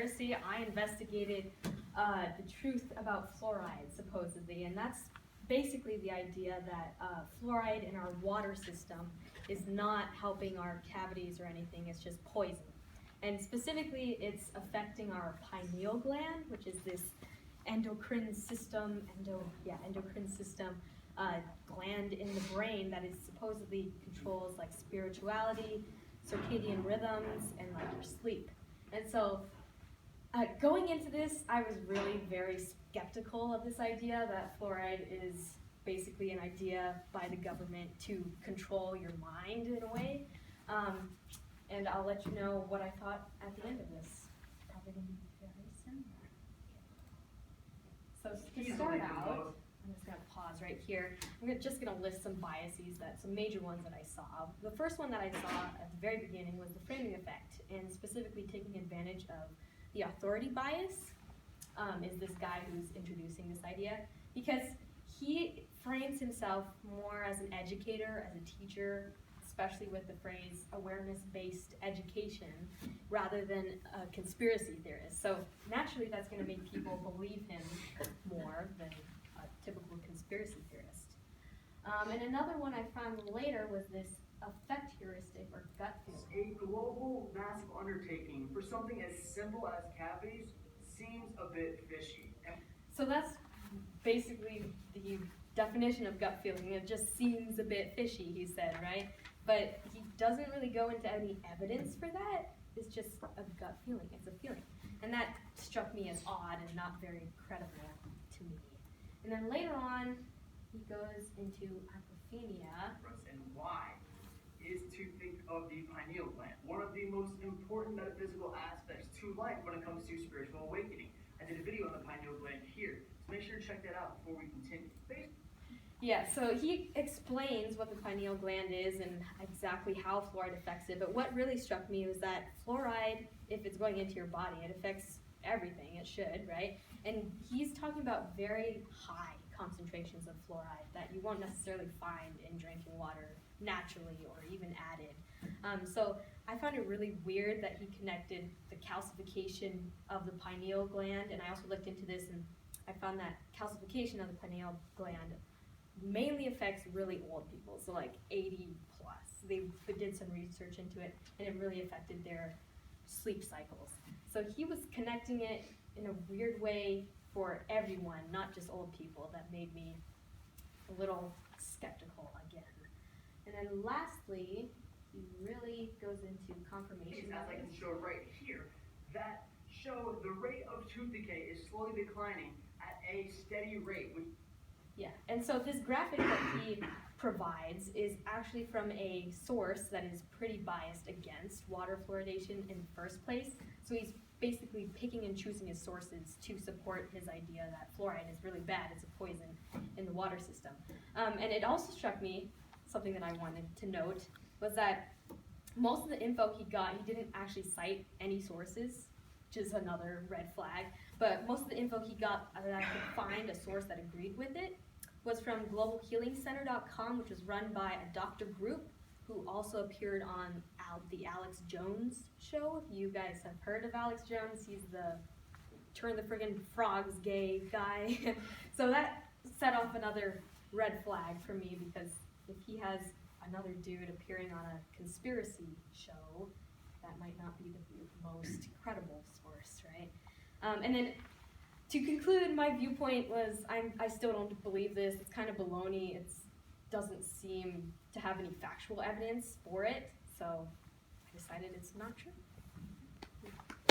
conspiracy, I investigated the truth about fluoride, supposedly, and that's basically the idea that fluoride in our water system is not helping our cavities or anything, it's just poison. And specifically, it's affecting our pineal gland, which is this endocrine system gland in the brain that is supposedly controls like spirituality, circadian rhythms, and like your sleep. And so going into this, I was really very skeptical of this idea that fluoride is basically an idea by the government to control your mind in a way. And I'll let you know what I thought at the end of this. Probably going to be very similar. So to start out, I'm just going to pause right here. I'm just going to list some biases, some major ones that I saw. The first one that I saw at the very beginning was the framing effect, and specifically taking advantage of the authority bias. Is this guy who's introducing this idea, because he frames himself more as an educator, as a teacher, especially with the phrase awareness-based education, rather than a conspiracy theorist. So naturally that's going to make people believe him more than a typical conspiracy theorist. And another one I found later was this affect heuristic or gut feeling. A global massive undertaking for something as simple as cavities seems a bit fishy. So that's basically the definition of gut feeling. It just seems a bit fishy, he said, right? But he doesn't really go into any evidence for that. It's just a gut feeling. It's a feeling. And that struck me as odd and not very credible to me. And then later on, he goes into apophenia. And why is to think of the pineal gland, one of the most important metaphysical aspects to life when it comes to spiritual awakening. I did a video on the pineal gland here, so make sure to check that out before we continue. Yeah, so he explains what the pineal gland is and exactly how fluoride affects it, but what really struck me was that fluoride, if it's going into your body, it affects everything, it should, right? And he's talking about very high concentrations of fluoride that you won't necessarily find in drinking water naturally or even added. So I found it really weird that he connected the calcification of the pineal gland, and I also looked into this and I found that calcification of the pineal gland mainly affects really old people, so like 80 plus. They did some research into it, and it really affected their sleep cycles. So he was connecting it in a weird way for everyone, not just old people. That made me a little skeptical again. And then lastly, he really goes into confirmation. As I can show right here, that show the rate of tooth decay is slowly declining at a steady rate. Yeah, and so this graphic that he provides is actually from a source that is pretty biased against water fluoridation in the first place. So he's basically picking and choosing his sources to support his idea that fluoride is really bad, it's a poison in the water system. And it also struck me, something that I wanted to note, was that most of the info he got, he didn't actually cite any sources, which is another red flag, but most of the info he got that I could find a source that agreed with it was from globalhealingcenter.com, which was run by a Dr. Group, who also appeared on the Alex Jones show. If you guys have heard of Alex Jones, he's the turn the friggin' frogs gay guy. So that set off another red flag for me, because if he has another dude appearing on a conspiracy show, that might not be the most credible source, right? And then to conclude, my viewpoint was I still don't believe this. It's kind of baloney. It doesn't seem to have any factual evidence for it, so I decided it's not true.